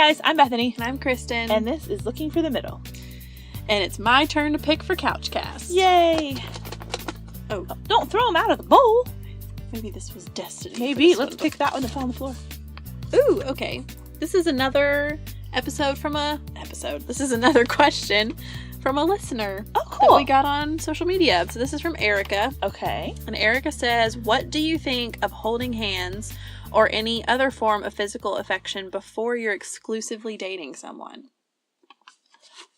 guys, I'm Bethany. And I'm Kristen. And this is Looking for the Middle. And it's my turn to pick for CouchCast. Yay! Oh, don't throw them out of the bowl. Maybe this was destiny. Maybe. Let's pick that one that's on the floor. Ooh, okay. This is another This is another question from a listener. Oh, cool. That we got on social media. So this is from Erica. Okay. And Erica says, what do you think of holding hands or any other form of physical affection before you're exclusively dating someone?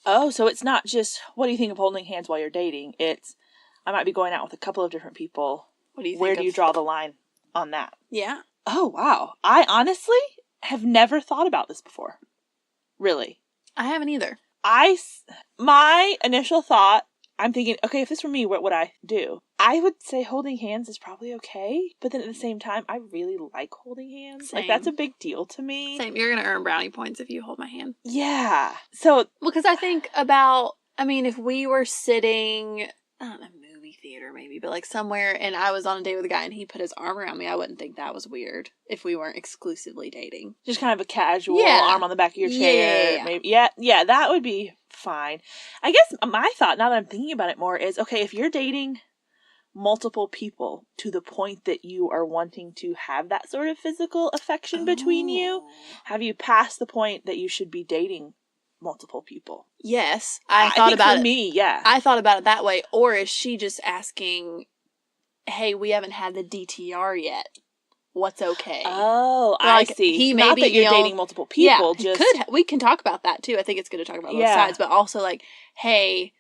Oh, so it's not just, what do you think of holding hands while you're dating? It's, I might be going out with a couple of different people. What do you think? Where do you draw the line on that? Yeah. Oh, wow. I honestly have never thought about this before. Really. I haven't either. My initial thought, I'm thinking, okay, if this were me, what would I do? I would say holding hands is probably okay, but then at the same time, I really like holding hands. Same. Like, that's a big deal to me. Same. You're going to earn brownie points if you hold my hand. Yeah. So, because I think about, if we were sitting, I don't know, movie theater maybe, but like somewhere, and I was on a date with a guy and he put his arm around me, I wouldn't think that was weird if we weren't exclusively dating. Just kind of a casual arm on the back of your chair. Yeah. Maybe. Yeah, that would be fine. I guess my thought, now that I'm thinking about it more, is, okay, if you're dating multiple people to the point that you are wanting to have that sort of physical affection between you, have you passed the point that you should be dating multiple people? Yes. I thought about it. For me, yeah. I thought about it that way. Or is she just asking, hey, we haven't had the DTR yet. What's okay? Oh, I see. He may Not be that you're dating multiple people. Yeah, just we can talk about that too. I think it's good to talk about both sides, but also like, hey,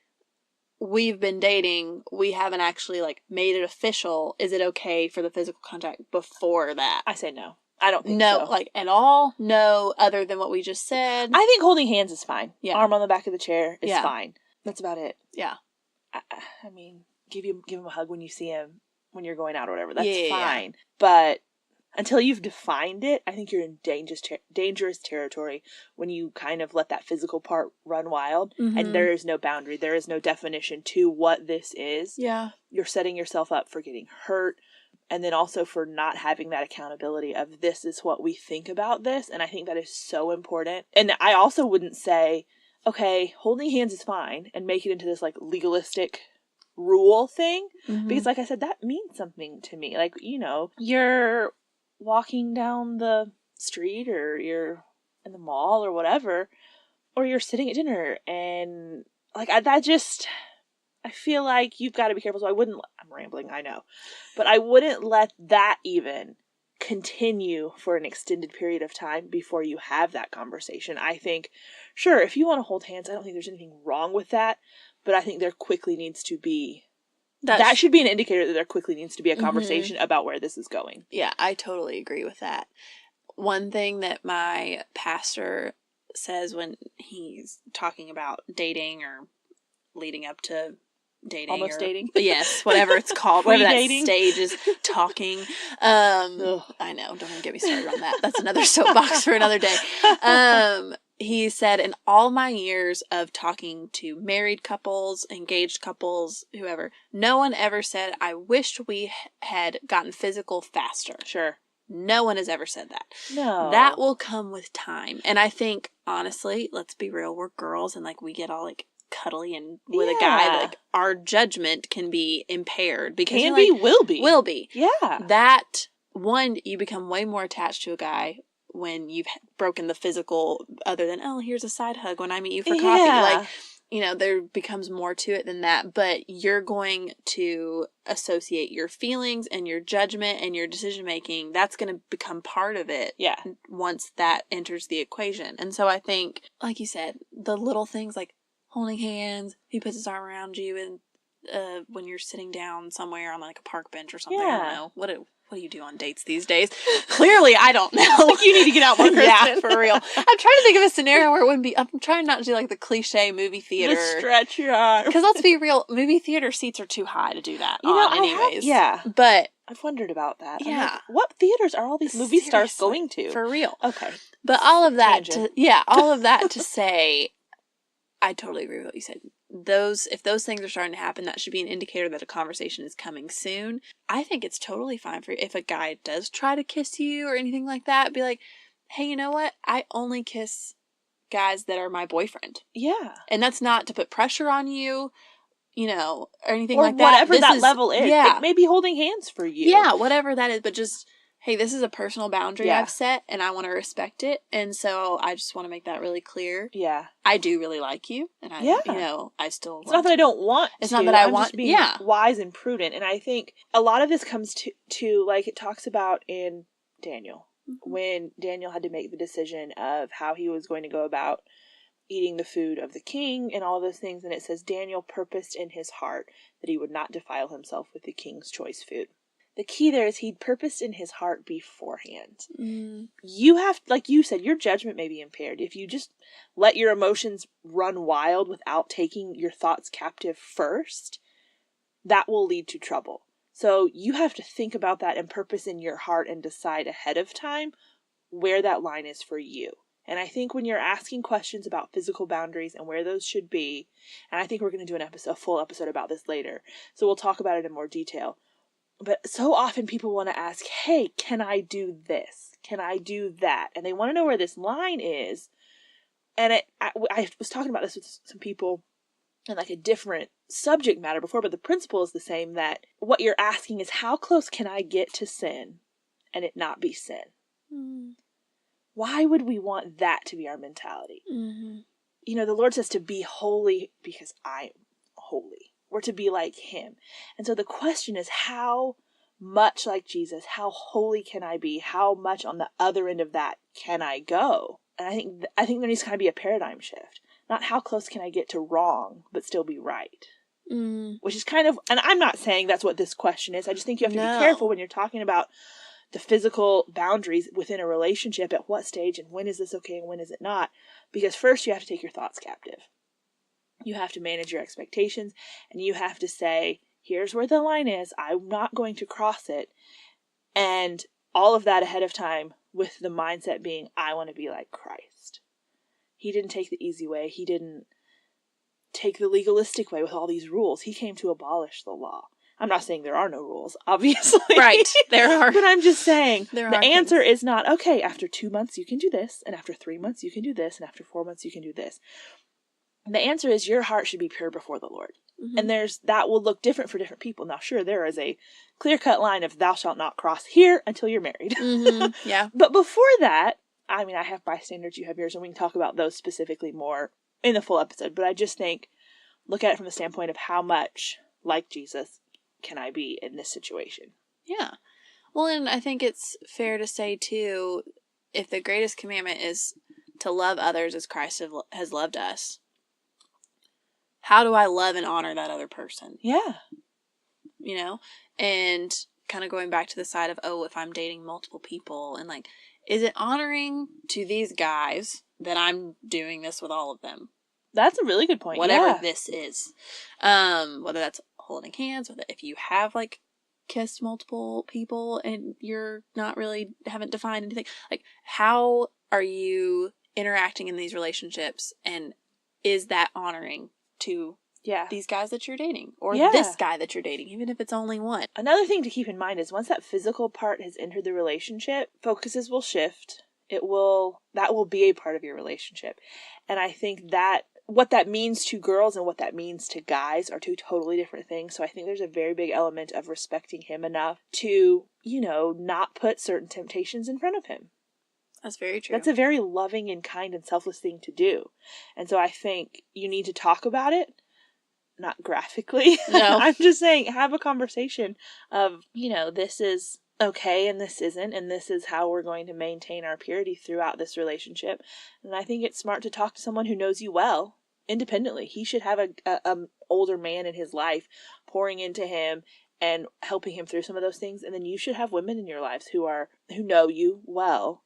we've been dating. We haven't actually like made it official. Is it okay for the physical contact before that? I say no. I don't think no, so. like at all. No, other than what we just said. I think holding hands is fine. Yeah. Arm on the back of the chair is fine. That's about it. Yeah. I mean, give him a hug when you see him when you're going out or whatever. That's fine. Yeah. But until you've defined it, I think you're in dangerous territory when you kind of let that physical part run wild, and there is no boundary. There is no definition to what this is. Yeah. You're setting yourself up for getting hurt, and then also for not having that accountability of this is what we think about this, and I think that is so important. And I also wouldn't say, okay, holding hands is fine, and make it into this like legalistic rule thing, because like I said, that means something to me. Like, you're walking down the street, or you're in the mall or whatever, or you're sitting at dinner, and like I feel like you've got to be careful. So I'm rambling, I know, but I wouldn't let that even continue for an extended period of time before you have that conversation. I think, sure, if you want to hold hands, I don't think there's anything wrong with that, but I think there quickly needs to be that should be an indicator that there quickly needs to be a conversation about where this is going. Yeah, I totally agree with that. One thing that my pastor says when he's talking about dating or leading up to dating. Almost dating? Yes, whatever it's called. Whatever that Pre-dating? stage is, talking. I know, don't even get me started on that. That's another soapbox for another day. He said, in all my years of talking to married couples, engaged couples, whoever, no one ever said, I wished we had gotten physical faster. Sure. No one has ever said that. No. That will come with time. And I think, honestly, let's be real, we're girls and like we get all like cuddly and with a guy, like our judgment can be impaired because will be. Yeah. That one, you become way more attached to a guy when you've broken the physical, other than, oh, here's a side hug when I meet you for coffee. Like, there becomes more to it than that, but you're going to associate your feelings and your judgment and your decision making. That's going to become part of it. Yeah. Once that enters the equation. And so I think, like you said, the little things like holding hands, he puts his arm around you, and when you're sitting down somewhere on like a park bench or something, I don't know. What do you do on dates these days? Clearly, I don't know. Like, you need to get out more, Kristen. Yeah, for real. I'm trying to think of a scenario where it wouldn't be, I'm trying not to do like the cliche movie theater. Just stretch your arm. Because let's be real, movie theater seats are too high to do that anyways. But I've wondered about that. Yeah. Like, what theaters are all these movie stars going to? For real. Okay. But all of that to say, I totally agree with what you said. If those things are starting to happen, that should be an indicator that a conversation is coming soon. I think it's totally fine if a guy does try to kiss you or anything like that, be like, hey, you know what? I only kiss guys that are my boyfriend. Yeah. And that's not to put pressure on you, you know, or anything or like that. Whatever that level is. Yeah. It may be holding hands for you. Yeah, whatever that is. But just, hey, this is a personal boundary I've set, and I want to respect it. And so I just want to make that really clear. Yeah. I do really like you. And I, you know, I still It's not that I don't want to. It's not that I'm just being wise and prudent. And I think a lot of this comes to like it talks about in Daniel. When Daniel had to make the decision of how he was going to go about eating the food of the king and all those things. And it says, Daniel purposed in his heart that he would not defile himself with the king's choice food. The key there is he'd purposed in his heart beforehand. You have, like you said, your judgment may be impaired. If you just let your emotions run wild without taking your thoughts captive first, that will lead to trouble. So you have to think about that and purpose in your heart and decide ahead of time where that line is for you. And I think when you're asking questions about physical boundaries and where those should be, and I think we're going to do a full episode about this later, so we'll talk about it in more detail. But so often people want to ask, hey, can I do this? Can I do that? And they want to know where this line is. And I was talking about this with some people in like a different subject matter before, but the principle is the same, that what you're asking is, how close can I get to sin and it not be sin? Why would we want that to be our mentality? You know, the Lord says to be holy because I am holy. We're to be like him. And so the question is, how much like Jesus, how holy can I be? How much on the other end of that can I go? And I think there needs to kind of be a paradigm shift. Not how close can I get to wrong, but still be right. Which is kind of, and I'm not saying that's what this question is. I just think you have to be careful when you're talking about the physical boundaries within a relationship, at what stage and when is this okay and when is it not. Because first you have to take your thoughts captive. You have to manage your expectations, and you have to say, here's where the line is. I'm not going to cross it. And all of that ahead of time with the mindset being, I want to be like Christ. He didn't take the easy way. He didn't take the legalistic way with all these rules. He came to abolish the law. I'm not saying there are no rules, obviously. Right, there are. But I'm just saying, the answer things. is not, okay, after 2 months you can do this, and after 3 months you can do this, and after 4 months you can do this. And the answer is your heart should be pure before the Lord. And that will look different for different people. Now, sure, there is a clear-cut line of thou shalt not cross here until you're married. Yeah. But before that, I mean, I have my standards, you have yours, and we can talk about those specifically more in the full episode. But I just think, look at it from the standpoint of how much like Jesus can I be in this situation. Yeah. Well, and I think it's fair to say, too, if the greatest commandment is to love others as Christ has loved us, how do I love and honor that other person? Yeah. You know? And kind of going back to the side of, if I'm dating multiple people, and like, is it honoring to these guys that I'm doing this with all of them? That's a really good point. Whatever this is. Whether that's holding hands, whether if you have like kissed multiple people and you're not really, haven't defined anything, like, how are you interacting in these relationships, and is that honoring to these guys that you're dating, or this guy that you're dating, even if it's only one? Another thing to keep in mind is once that physical part has entered the relationship, focuses will shift. That will be a part of your relationship. And I think that what that means to girls and what that means to guys are two totally different things. So I think there's a very big element of respecting him enough to, not put certain temptations in front of him. That's very true. That's a very loving and kind and selfless thing to do. And so I think you need to talk about it, not graphically. No. I'm just saying, have a conversation of, this is okay and this isn't, and this is how we're going to maintain our purity throughout this relationship. And I think it's smart to talk to someone who knows you well, independently. He should have a older man in his life pouring into him and helping him through some of those things. And then you should have women in your lives who know you well,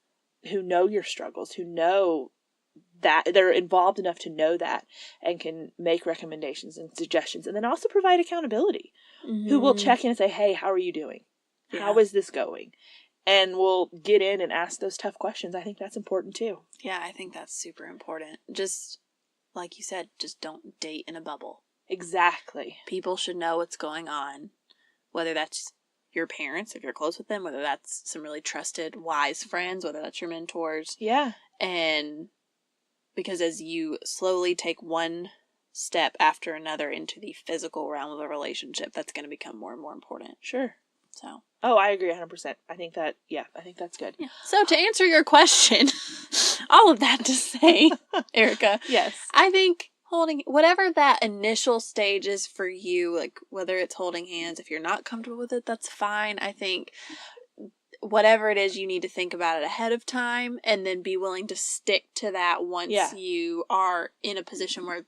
who know your struggles, who know that they're involved enough to know that and can make recommendations and suggestions, and then also provide accountability, who will check in and say, hey, how are you doing? Yeah. How is this going? And we'll get in and ask those tough questions. I think that's important too. Yeah, I think that's super important. Just like you said, just don't date in a bubble. Exactly. People should know what's going on, whether that's your parents, if you're close with them, whether that's some really trusted, wise friends, whether that's your mentors. Yeah. And because as you slowly take one step after another into the physical realm of a relationship, that's going to become more and more important. Sure. So. Oh, I agree 100%. I think that's good. Yeah. So to answer your question, all of that to say, Erica. Yes. I think holding, whatever that initial stage is for you, like whether it's holding hands, if you're not comfortable with it, that's fine. I think whatever it is, you need to think about it ahead of time and then be willing to stick to that once you are in a position where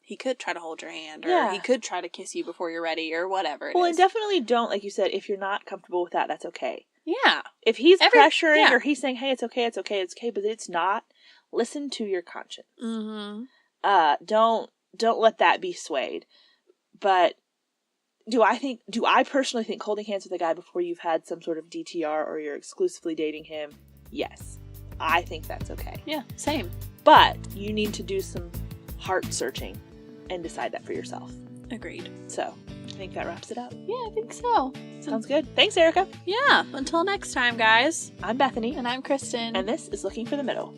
he could try to hold your hand or he could try to kiss you before you're ready or whatever it is. And definitely don't, like you said, if you're not comfortable with that, that's okay. Yeah. If he's pressuring or he's saying, hey, it's okay, but it's not, listen to your conscience. Mm-hmm. Don't let that be swayed. But do I personally think holding hands with a guy before you've had some sort of DTR or you're exclusively dating him? Yes. I think that's okay. Yeah, same. But you need to do some heart searching and decide that for yourself. Agreed. So, I think that wraps it up. Yeah, I think so. Sounds good. Thanks, Erica. Yeah. Until next time, guys. I'm Bethany. And I'm Kristen. And this is Looking for the Middle.